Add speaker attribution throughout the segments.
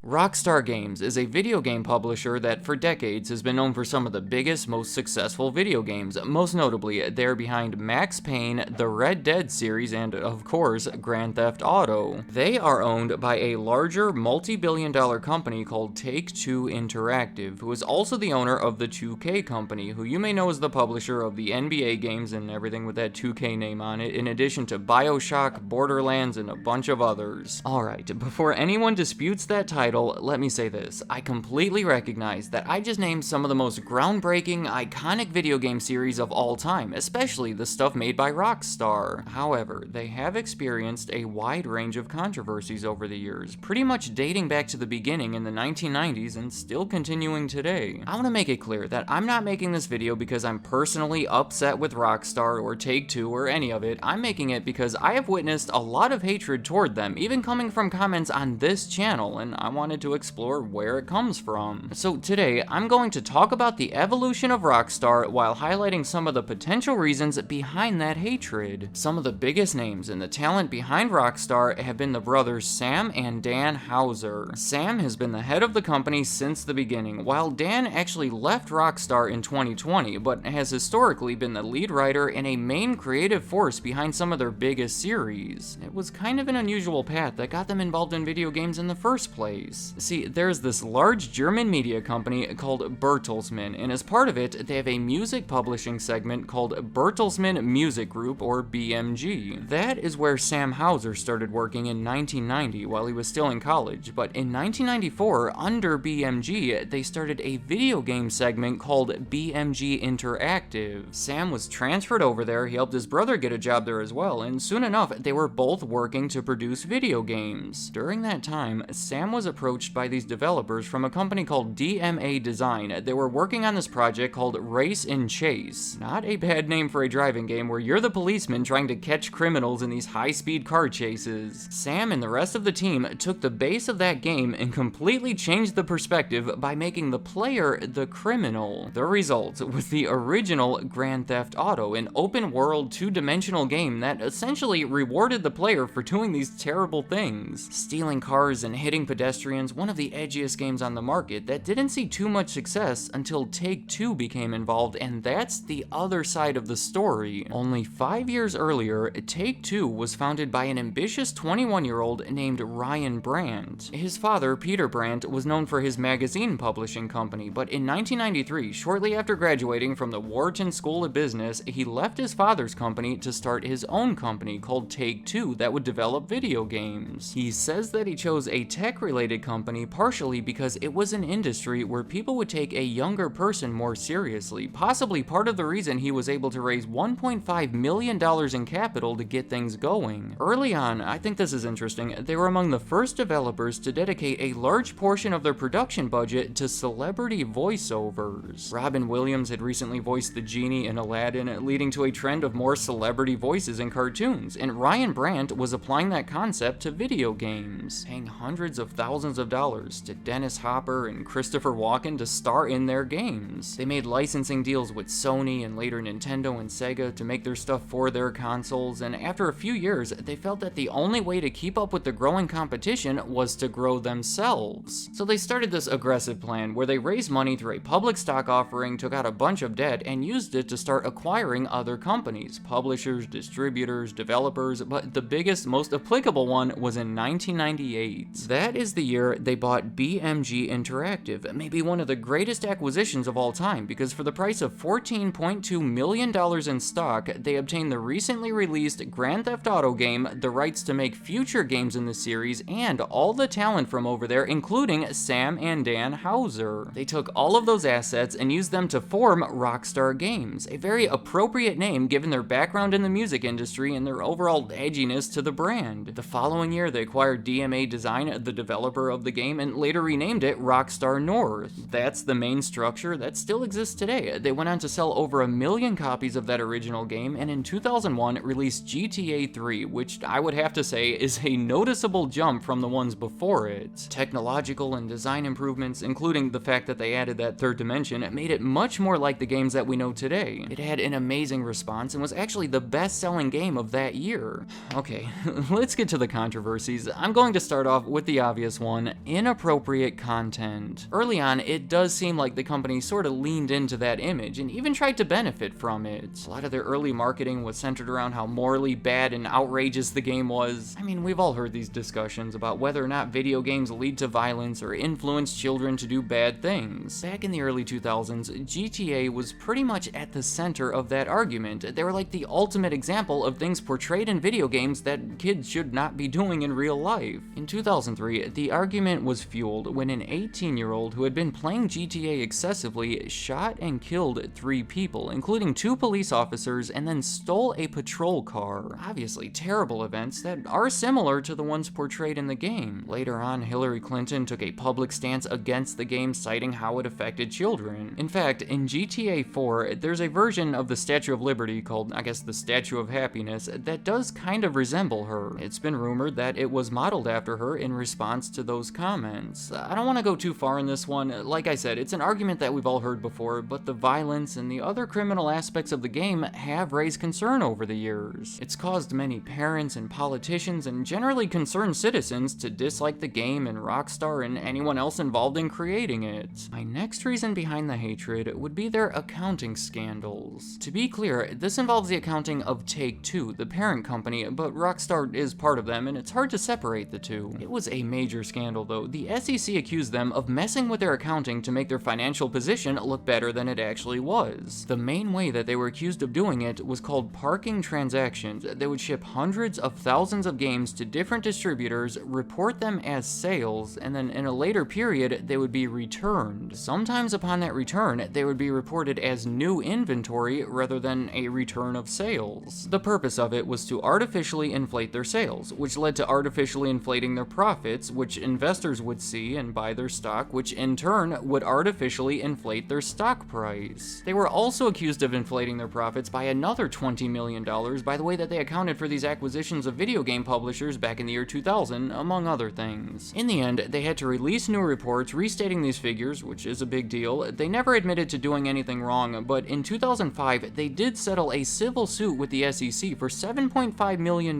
Speaker 1: Rockstar Games is a video game publisher that for decades has been known for some of the biggest, most successful video games. Most notably, they're behind Max Payne, the Red Dead series, and of course, Grand Theft Auto. They are owned by a larger, multi-billion-dollar company called Take-Two Interactive, who is also the owner of the 2K company, who you may know as the publisher of the NBA games and everything with that 2K name on it, in addition to BioShock, Borderlands, and a bunch of others. Alright, before anyone disputes that title, let me say this. I completely recognize that I just named some of the most groundbreaking, iconic video game series of all time, especially the stuff made by Rockstar. However, they have experienced a wide range of controversies over the years, pretty much dating back to the beginning in the 1990s and still continuing today. I want to make it clear that I'm not making this video because I'm personally upset with Rockstar or Take-Two or any of it. I'm making it because I have witnessed a lot of hatred toward them, even coming from comments on this channel, and I wanted to explore where it comes from. So today, I'm going to talk about the evolution of Rockstar while highlighting some of the potential reasons behind that hatred. Some of the biggest names and the talent behind Rockstar have been the brothers Sam and Dan Houser. Sam has been the head of the company since the beginning, while Dan actually left Rockstar in 2020, but has historically been the lead writer and a main creative force behind some of their biggest series. It was kind of an unusual path that got them involved in video games in the first place. See, there's this large German media company called Bertelsmann, and as part of it, they have a music publishing segment called Bertelsmann Music Group, or BMG. That is where Sam Houser started working in 1990 while he was still in college, but in 1994, under BMG, they started a video game segment called BMG Interactive. Sam was transferred over there, he helped his brother get a job there as well, and soon enough, they were both working to produce video games. During that time, Sam was approached by these developers from a company called DMA Design. They were working on this project called Race and Chase. Not a bad name for a driving game where you're the policeman trying to catch criminals in these high-speed car chases. Sam and the rest of the team took the base of that game and completely changed the perspective by making the player the criminal. The result was the original Grand Theft Auto, an open-world, two-dimensional game that essentially rewarded the player for doing these terrible things. Stealing cars and hitting pedestrians, one of the edgiest games on the market that didn't see too much success until Take-Two became involved, and that's the other side of the story. Only 5 years earlier, Take-Two was founded by an ambitious 21-year-old named Ryan Brandt. His father, Peter Brandt, was known for his magazine publishing company, but in 1993, shortly after graduating from the Wharton School of Business, he left his father's company to start his own company called Take-Two that would develop video games. He says that he chose a tech-related company partially because it was an industry where people would take a younger person more seriously, possibly part of the reason he was able to raise $1.5 million in capital to get things going. Early on, I think this is interesting, they were among the first developers to dedicate a large portion of their production budget to celebrity voiceovers. Robin Williams had recently voiced the genie in Aladdin, leading to a trend of more celebrity voices in cartoons, and Ryan Brandt was applying that concept to video games, paying hundreds of thousands of dollars to Dennis Hopper and Christopher Walken to star in their games. They made licensing deals with Sony and later Nintendo and Sega to make their stuff for their consoles, and after a few years, they felt that the only way to keep up with the growing competition was to grow themselves. So they started this aggressive plan where they raised money through a public stock offering, took out a bunch of debt, and used it to start acquiring other companies, publishers, distributors, developers, but the biggest, most applicable one was in 1998. That is the year they bought BMG Interactive, maybe one of the greatest acquisitions of all time, because for the price of $14.2 million in stock, they obtained the recently released Grand Theft Auto game, the rights to make future games in the series, and all the talent from over there, including Sam and Dan Houser. They took all of those assets and used them to form Rockstar Games, a very appropriate name given their background in the music industry and their overall edginess to the brand. The following year, they acquired DMA Design, the developer developer of the game and later renamed it Rockstar North. That's the main structure that still exists today. They went on to sell over 1 million copies of that original game, and in 2001 released GTA 3, which I would have to say is a noticeable jump from the ones before it. Technological and design improvements, including the fact that they added that third dimension, made it much more like the games that we know today. It had an amazing response and was actually the best-selling game of that year. Okay, let's get to the controversies. I'm going to start off with the obvious one: inappropriate content. Early on, it does seem like the company sort of leaned into that image and even tried to benefit from it. A lot of their early marketing was centered around how morally bad and outrageous the game was. I mean, we've all heard these discussions about whether or not video games lead to violence or influence children to do bad things. Back in the early 2000s, GTA was pretty much at the center of that argument. They were like the ultimate example of things portrayed in video games that kids should not be doing in real life. In 2003, the argument was fueled when an 18-year-old who had been playing GTA excessively shot and killed 3 people, including 2 police officers, and then stole a patrol car. Obviously, terrible events that are similar to the ones portrayed in the game. Later on, Hillary Clinton took a public stance against the game, citing how it affected children. In fact, in GTA 4, there's a version of the Statue of Liberty called, I guess, the Statue of Happiness that does kind of resemble her. It's been rumored that it was modeled after her in response to those comments. I don't want to go too far in this one. Like I said, it's an argument that we've all heard before, but the violence and the other criminal aspects of the game have raised concern over the years. It's caused many parents and politicians and generally concerned citizens to dislike the game and Rockstar and anyone else involved in creating it. My next reason behind the hatred would be their accounting scandals. To be clear, this involves the accounting of Take-Two, the parent company, but Rockstar is part of them and it's hard to separate the two. It was a major scandal though. The SEC accused them of messing with their accounting to make their financial position look better than it actually was. The main way that they were accused of doing it was called parking transactions. They would ship hundreds of thousands of games to different distributors, report them as sales, and then in a later period, they would be returned. Sometimes upon that return, they would be reported as new inventory rather than a return of sales. The purpose of it was to artificially inflate their sales, which led to artificially inflating their profits, which investors would see and buy their stock, which in turn would artificially inflate their stock price. They were also accused of inflating their profits by another $20 million by the way that they accounted for these acquisitions of video game publishers back in the year 2000, among other things. In the end, they had to release new reports restating these figures, which is a big deal. They never admitted to doing anything wrong, but in 2005, they did settle a civil suit with the SEC for $7.5 million.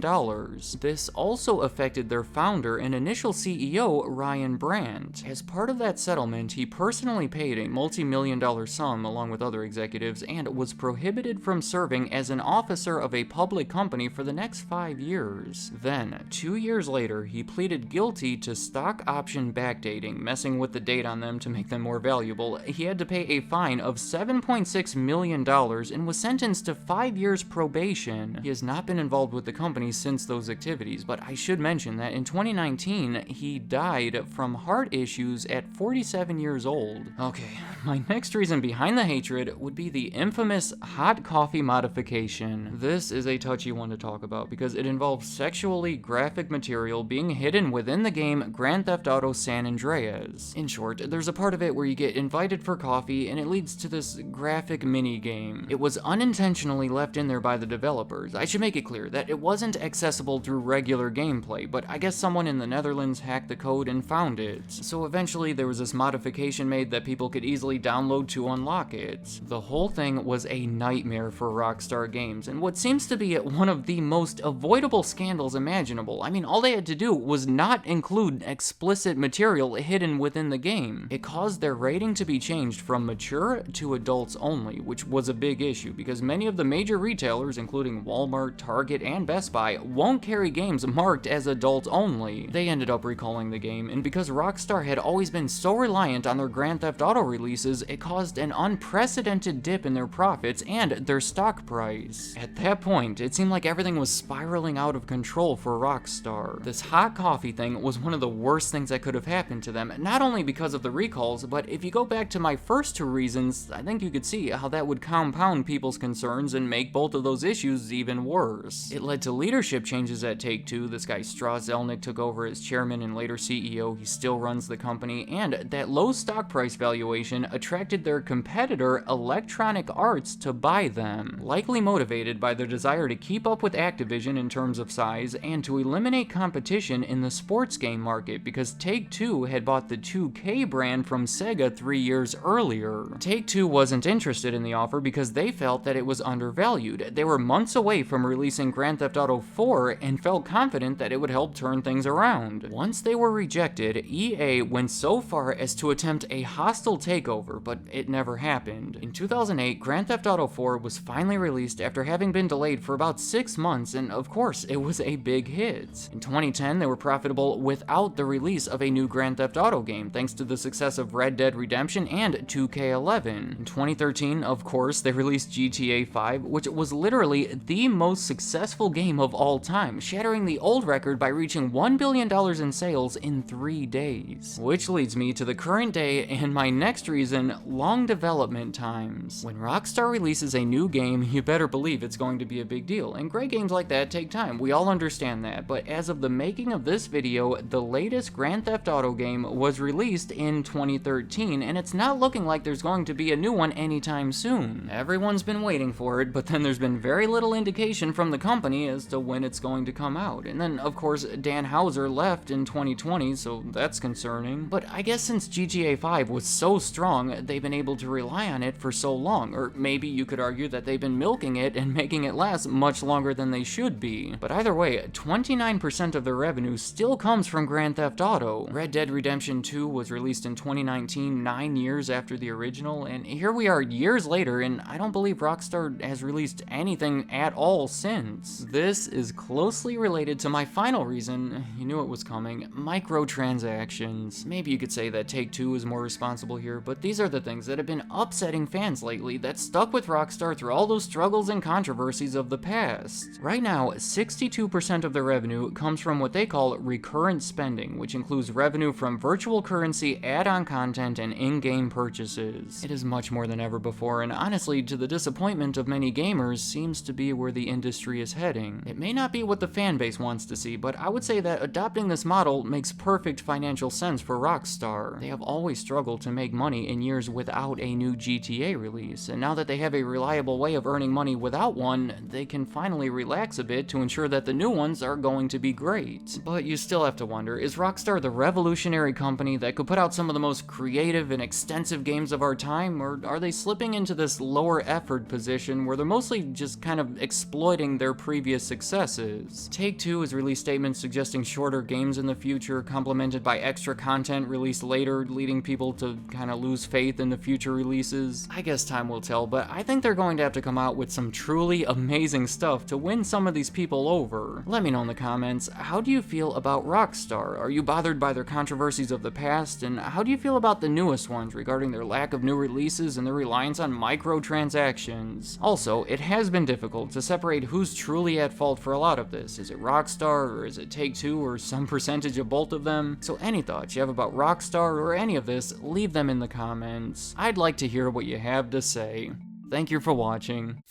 Speaker 1: This also affected their founder and initial CEO, Ryan Brandt. As part of that settlement, he personally paid a multi-million-dollar sum along with other executives and was prohibited from serving as an officer of a public company for the next 5 years. Then, 2 years later, he pleaded guilty to stock option backdating, messing with the date on them to make them more valuable. He had to pay a fine of $7.6 million and was sentenced to 5 years probation. He has not been involved with the company since those activities, but I should mention that in 2019, he died from heart issues at 47 years old. Okay, my next reason behind the hatred would be the infamous hot coffee modification. This is a touchy one to talk about because it involves sexually graphic material being hidden within the game Grand Theft Auto San Andreas. In short, there's a part of it where you get invited for coffee and it leads to this graphic mini game. It was unintentionally left in there by the developers. I should make it clear that it wasn't accessible through regular gameplay, but I guess someone in the Netherlands hacked the code and found it. So eventually there was this modification made that people could easily download to unlock it. The whole thing was a nightmare for Rockstar Games, and what seems to be one of the most avoidable scandals imaginable. I mean, all they had to do was not include explicit material hidden within the game. It caused their rating to be changed from mature to adults only, which was a big issue because many of the major retailers, including Walmart, Target, and Best Buy, won't carry games marked as adult only. They ended up recalling the game, and because Rockstar had always been so reliant on their Grand Theft Auto releases, it caused an unprecedented dip in their profits and their stock price. At that point, it seemed like everything was spiraling out of control for Rockstar. This hot coffee thing was one of the worst things that could have happened to them, not only because of the recalls, but if you go back to my first 2 reasons, I think you could see how that would compound people's concerns and make both of those issues even worse. It led to leadership changes at Take-Two. This guy Strauss Zelnick took over as chairman and later their CEO, he still runs the company, and that low stock price valuation attracted their competitor Electronic Arts to buy them, likely motivated by their desire to keep up with Activision in terms of size and to eliminate competition in the sports game market because Take-Two had bought the 2K brand from Sega 3 years earlier. Take-Two wasn't interested in the offer because they felt that it was undervalued. They were months away from releasing Grand Theft Auto 4 and felt confident that it would help turn things around. Once they were rejected, EA went so far as to attempt a hostile takeover, but it never happened. In 2008, Grand Theft Auto 4 was finally released after having been delayed for about 6 months, and of course, it was a big hit. In 2010, they were profitable without the release of a new Grand Theft Auto game, thanks to the success of Red Dead Redemption and 2K11. In 2013, of course, they released GTA 5, which was literally the most successful game of all time, shattering the old record by reaching $1 billion in sales in 3 days. Which leads me to the current day and my next reason, long development times. When Rockstar releases a new game, you better believe it's going to be a big deal, and great games like that take time, we all understand that, but as of the making of this video, the latest Grand Theft Auto game was released in 2013, and it's not looking like there's going to be a new one anytime soon. Everyone's been waiting for it, but then there's been very little indication from the company as to when it's going to come out, and then of course Dan Houser left in 2020, so that's concerning. But I guess since GTA 5 was so strong, they've been able to rely on it for so long, or maybe you could argue that they've been milking it and making it last much longer than they should be. But either way, 29% of their revenue still comes from Grand Theft Auto. Red Dead Redemption 2 was released in 2019, 9 years after the original, and here we are years later, and I don't believe Rockstar has released anything at all since. This is closely related to my final reason, you knew it was coming, microtransactions. Maybe you could say that Take-Two is more responsible here, but these are the things that have been upsetting fans lately that stuck with Rockstar through all those struggles and controversies of the past. Right now, 62% of their revenue comes from what they call recurrent spending, which includes revenue from virtual currency, add-on content, and in-game purchases. It is much more than ever before, and honestly, to the disappointment of many gamers, seems to be where the industry is heading. It may not be what the fan base wants to see, but I would say that adopting this model makes perfect financial sense for Rockstar. They have always struggled to make money in years without a new GTA release, and now that they have a reliable way of earning money without one, they can finally relax a bit to ensure that the new ones are going to be great. But you still have to wonder, is Rockstar the revolutionary company that could put out some of the most creative and extensive games of our time, or are they slipping into this lower effort position where they're mostly just kind of exploiting their previous successes? Take-Two has released statements suggesting shorter games in the future, complemented by extra content released later, leading people to kind of lose faith in the future releases. I guess time will tell, but I think they're going to have to come out with some truly amazing stuff to win some of these people over. Let me know in the comments, how do you feel about Rockstar? Are you bothered by their controversies of the past? And how do you feel about the newest ones regarding their lack of new releases and their reliance on microtransactions? Also, it has been difficult to separate who's truly at fault for a lot of this. Is it Rockstar, or is it Take-Two, or some percentage of both of them? So any thoughts you have about Rockstar or any of this, leave them in the comments. I'd like to hear what you have to say. Thank you for watching.